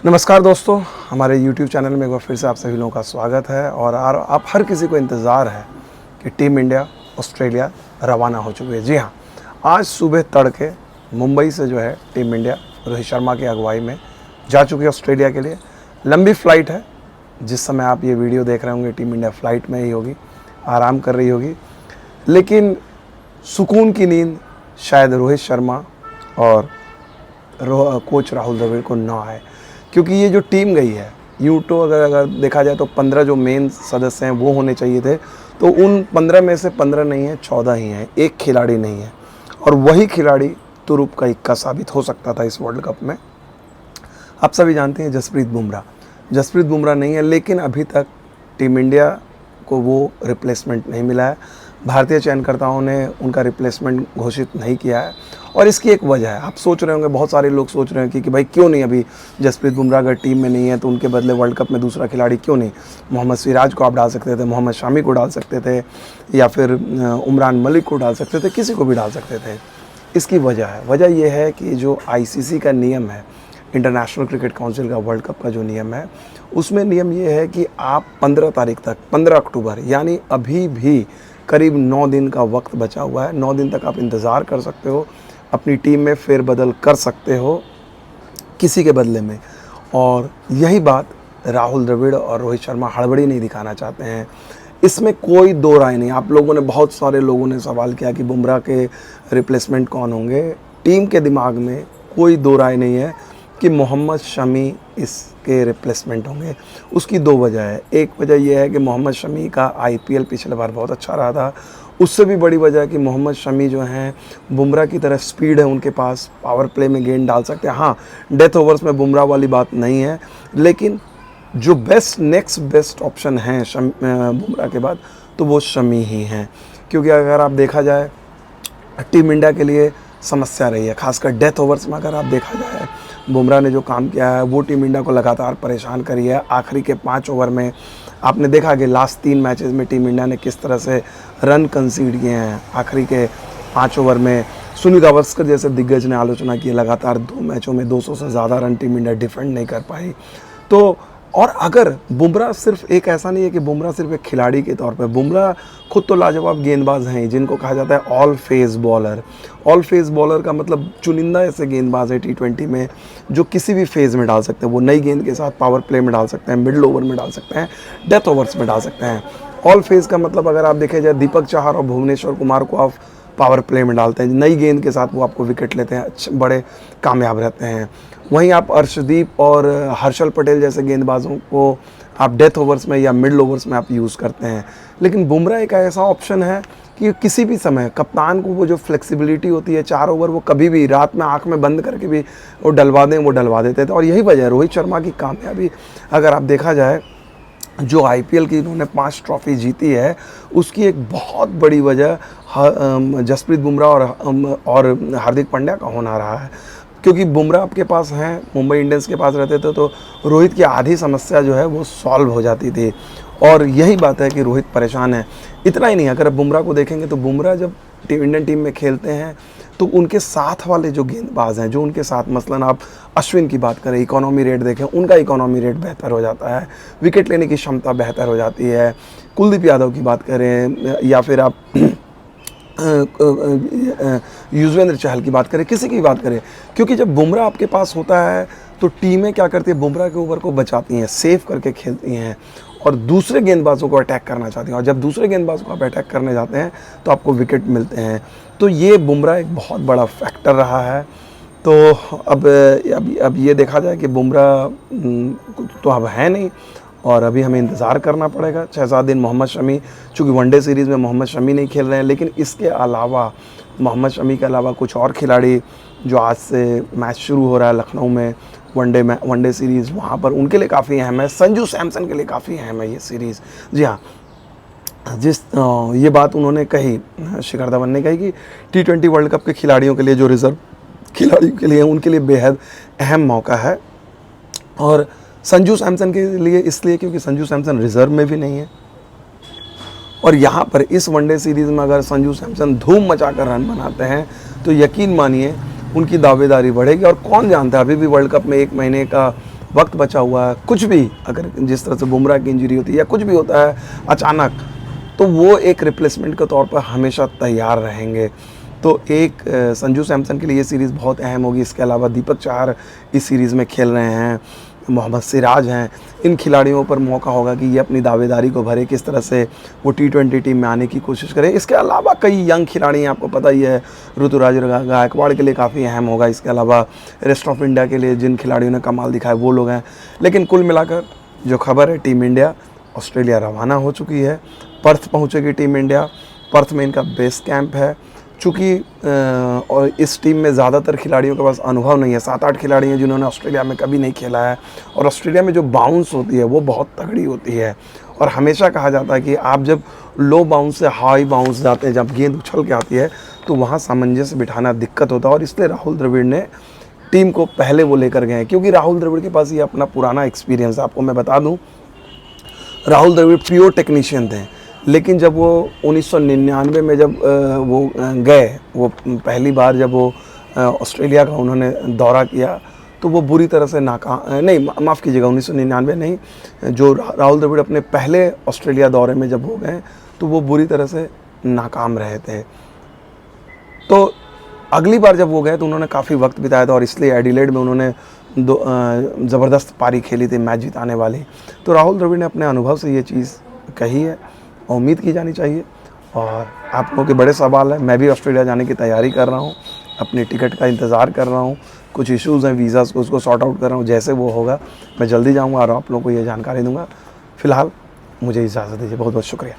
नमस्कार दोस्तों, हमारे YouTube चैनल में एक बार फिर से आप सभी लोगों का स्वागत है। और आप हर किसी को इंतज़ार है कि टीम इंडिया ऑस्ट्रेलिया रवाना हो चुकी है। जी हाँ, आज सुबह तड़के मुंबई से जो है टीम इंडिया रोहित शर्मा की अगुवाई में जा चुकी है ऑस्ट्रेलिया के लिए। लंबी फ़्लाइट है, जिस समय आप ये वीडियो देख रहे होंगे टीम इंडिया फ़्लाइट में ही होगी, आराम कर रही होगी। लेकिन सुकून की नींद शायद रोहित शर्मा और कोच राहुल द्रविड़ को ना आए, क्योंकि ये जो टीम गई है, यूँ तो अगर देखा जाए तो 15 जो मेन सदस्य हैं वो होने चाहिए थे, तो उन 15 में से 15 नहीं है, 14 ही हैं, एक खिलाड़ी नहीं है। और वही खिलाड़ी तुरुप का इक्का साबित हो सकता था इस वर्ल्ड कप में। आप सभी जानते हैं जसप्रीत बुमराह नहीं है, लेकिन अभी तक टीम इंडिया को वो रिप्लेसमेंट नहीं मिला है। भारतीय चयनकर्ताओं ने उनका रिप्लेसमेंट घोषित नहीं किया है, और इसकी एक वजह है। आप सोच रहे होंगे, बहुत सारे लोग सोच रहे हैं कि भाई क्यों नहीं, अभी जसप्रीत बुमराह अगर टीम में नहीं है तो उनके बदले वर्ल्ड कप में दूसरा खिलाड़ी क्यों नहीं। मोहम्मद सिराज को आप डाल सकते थे, मोहम्मद शामी को डाल सकते थे, या फिर उमरान मलिक को डाल सकते थे, किसी को भी डाल सकते थे। इसकी वजह यह है कि जो ICC का नियम है, इंटरनेशनल क्रिकेट काउंसिल का वर्ल्ड कप का जो नियम है, उसमें नियम ये है कि आप 15 तारीख तक, 15 अक्टूबर, यानी अभी भी करीब 9 दिन का वक्त बचा हुआ है। 9 दिन तक आप इंतज़ार कर सकते हो, अपनी टीम में फेरबदल कर सकते हो किसी के बदले में। और यही बात राहुल द्रविड़ और रोहित शर्मा हड़बड़ी नहीं दिखाना चाहते हैं। इसमें कोई दो राय नहीं। आप लोगों ने, बहुत सारे लोगों ने सवाल किया कि बुमराह के रिप्लेसमेंट कौन होंगे। टीम के दिमाग में कोई दो राय नहीं है कि मोहम्मद शमी इसके रिप्लेसमेंट होंगे। उसकी दो वजह है। एक वजह यह है कि मोहम्मद शमी का IPL पिछले बार बहुत अच्छा रहा था। उससे भी बड़ी वजह है कि मोहम्मद शमी जो हैं, बुमराह की तरह स्पीड है उनके पास, पावर प्ले में गेंद डाल सकते हैं। हाँ, डेथ ओवर्स में बुमराह वाली बात नहीं है, लेकिन जो नेक्स्ट बेस्ट ऑप्शन हैं बुमराह के बाद, तो वो शमी ही हैं। क्योंकि अगर आप देखा जाए, टीम इंडिया के लिए समस्या रही है, खासकर डेथ ओवर्स में। अगर आप देखा जाए, बुमराह ने जो काम किया है वो टीम इंडिया को लगातार परेशान करी है। आखिरी के 5 ओवर में आपने देखा कि लास्ट 3 मैचेस में टीम इंडिया ने किस तरह से रन कंसीड किए हैं। आखिरी के 5 ओवर में सुनील गावस्कर जैसे दिग्गज ने आलोचना की, लगातार 2 मैचों में 200 से ज़्यादा रन टीम इंडिया डिफेंड नहीं कर पाई। तो और अगर बुमराह सिर्फ एक, ऐसा नहीं है कि बुमराह सिर्फ एक खिलाड़ी के तौर पे, बुमराह खुद तो लाजवाब गेंदबाज हैं, जिनको कहा जाता है all phase bowler. All phase bowler का मतलब चुनिंदा ऐसे गेंदबाज है T20 में जो किसी भी फेज़ में डाल सकते हैं। वो नई गेंद के साथ पावर प्ले में डाल सकते हैं, मिडल ओवर में डाल सकते हैं, डेथ ओवर्स में डाल सकते हैं। ऑल फेज का मतलब अगर आप देखें जाए, दीपक चाहर और भुवनेश्वर कुमार को आप पावर प्ले में डालते हैं, नई गेंद के साथ वो आपको विकेट लेते हैं, अच्छे बड़े कामयाब रहते हैं। वहीं आप अर्शदीप और हर्षल पटेल जैसे गेंदबाजों को आप डेथ ओवर्स में या मिडल ओवर्स में आप यूज़ करते हैं। लेकिन बुमराह एक ऐसा ऑप्शन है कि किसी भी समय कप्तान को वो जो फ्लेक्सिबिलिटी होती है, 4 ओवर वो कभी भी रात में आंख में बंद करके भी वो डलवा दें, वो डलवा देते थे। और यही वजह है रोहित शर्मा की कामयाबी। अगर आप देखा जाए, जो IPL की इन्होंने 5 ट्रॉफी जीती है, उसकी एक बहुत बड़ी वजह जसप्रीत बुमराह और हार्दिक पांड्या का होना रहा है। क्योंकि बुमराह आपके पास हैं, मुंबई इंडियंस के पास रहते थे, तो रोहित की आधी समस्या जो है वो सॉल्व हो जाती थी। और यही बात है कि रोहित परेशान है। इतना ही नहीं, अगर आप बुमराह को देखेंगे तो बुमराह जब इंडियन टीम में खेलते हैं तो उनके साथ वाले जो गेंदबाज हैं, जो उनके साथ, मसलन आप अश्विन की बात करें, इकोनॉमी रेट देखें, उनका इकोनॉमी रेट बेहतर हो जाता है, विकेट लेने की क्षमता बेहतर हो जाती है। कुलदीप यादव की बात करें, या फिर आप युजवेंद्र चहल की बात करें, किसी की बात करें, क्योंकि जब बुमराह आपके पास होता है तो टीमें क्या करती है, बुमराह के ओवर को बचाती हैं, सेव करके खेलती हैं और दूसरे गेंदबाजों को अटैक करना चाहती हैं। और जब दूसरे गेंदबाजों को आप अटैक करने जाते हैं तो आपको विकेट मिलते हैं। तो ये बुमराह एक बहुत बड़ा फैक्टर रहा है। तो अब ये देखा जाए कि बुमराह तो अब है नहीं, और अभी हमें इंतज़ार करना पड़ेगा 6-7 दिन। मोहम्मद शमी, चूँकि वनडे सीरीज़ में मोहम्मद शमी नहीं खेल रहे हैं, लेकिन इसके अलावा, मोहम्मद शमी के अलावा कुछ और खिलाड़ी जो आज से मैच शुरू हो रहा है लखनऊ में, वनडे सीरीज़, वहाँ पर उनके लिए काफ़ी अहम है। संजू सैमसन के लिए काफ़ी अहम है ये सीरीज़। जी हाँ, ये बात उन्होंने कही, शिखर धवन ने कही कि T20 वर्ल्ड कप के खिलाड़ियों के लिए, जो रिज़र्व खिलाड़ियों के लिए, उनके लिए बेहद अहम मौका है। और संजू सैमसन के लिए इसलिए क्योंकि संजू सैमसन रिज़र्व में भी नहीं है, और यहाँ पर इस वनडे सीरीज़ में अगर संजू सैमसन धूम मचाकर रन बनाते हैं तो यकीन मानिए उनकी दावेदारी बढ़ेगी। और कौन जानता है, अभी भी वर्ल्ड कप में 1 महीने का वक्त बचा हुआ है, कुछ भी अगर जिस तरह से बुमराह की इंजरी होती है या कुछ भी होता है अचानक, तो वो एक रिप्लेसमेंट के तौर पर हमेशा तैयार रहेंगे। तो एक संजू सैमसन के लिए ये सीरीज़ बहुत अहम होगी। इसके अलावा दीपक चाहर इस सीरीज़ में खेल रहे हैं, मोहम्मद सिराज हैं। इन खिलाड़ियों पर मौका होगा कि ये अपनी दावेदारी को भरे, किस तरह से वो T20 टीम में आने की कोशिश करें। इसके अलावा कई यंग खिलाड़ी हैं, आपको पता ही है, ऋतुराज गायकवाड़ के लिए काफ़ी अहम होगा। इसके अलावा रेस्ट ऑफ इंडिया के लिए जिन खिलाड़ियों ने कमाल दिखाया वो लोग हैं। लेकिन कुल मिलाकर जो खबर है, टीम इंडिया ऑस्ट्रेलिया रवाना हो चुकी है। पर्थ पहुँचेगी टीम इंडिया। पर्थ में इनका बेस कैंप है। चूँकि और इस टीम में ज़्यादातर खिलाड़ियों के पास अनुभव नहीं है, 7-8 खिलाड़ी हैं जिन्होंने ऑस्ट्रेलिया में कभी नहीं खेला है। और ऑस्ट्रेलिया में जो बाउंस होती है वो बहुत तगड़ी होती है। और हमेशा कहा जाता है कि आप जब लो बाउंस से हाई बाउंस जाते हैं, जब गेंद उछल के आती है, तो वहाँ सामंजस्य बिठाना दिक्कत होता है। और इसलिए राहुल द्रविड़ ने टीम को पहले वो लेकर गए हैं, क्योंकि राहुल द्रविड़ के पास ये अपना पुराना एक्सपीरियंस है। आपको मैं बता दूँ, राहुल द्रविड़ प्योर टेक्नीशियन थे, लेकिन जब वो 1999 में जब वो गए, वो पहली बार जब वो ऑस्ट्रेलिया का उन्होंने दौरा किया, तो वो बुरी तरह से माफ़ कीजिएगा, 1999 नहीं, जो राहुल द्रविड़ अपने पहले ऑस्ट्रेलिया दौरे में जब हो गए, तो वो बुरी तरह से नाकाम रहे थे। तो अगली बार जब वो गए तो उन्होंने काफ़ी वक्त बिताया था, और इसलिए एडिलेड में उन्होंने ज़बरदस्त पारी खेली थी, मैच जिताने वाली। तो राहुल द्रविड़ ने अपने अनुभव से ये चीज़ कही है, उम्मीद की जानी चाहिए। और आप लोगों के बड़े सवाल हैं, मैं भी ऑस्ट्रेलिया जाने की तैयारी कर रहा हूँ, अपनी टिकट का इंतज़ार कर रहा हूँ। कुछ इश्यूज़ हैं वीज़ाज़ को, उसको सॉर्ट आउट कर रहा हूँ। जैसे वो होगा मैं जल्दी जाऊँगा और आप लोगों को ये जानकारी दूँगा। फ़िलहाल मुझे इजाज़त दीजिए, बहुत बहुत शुक्रिया।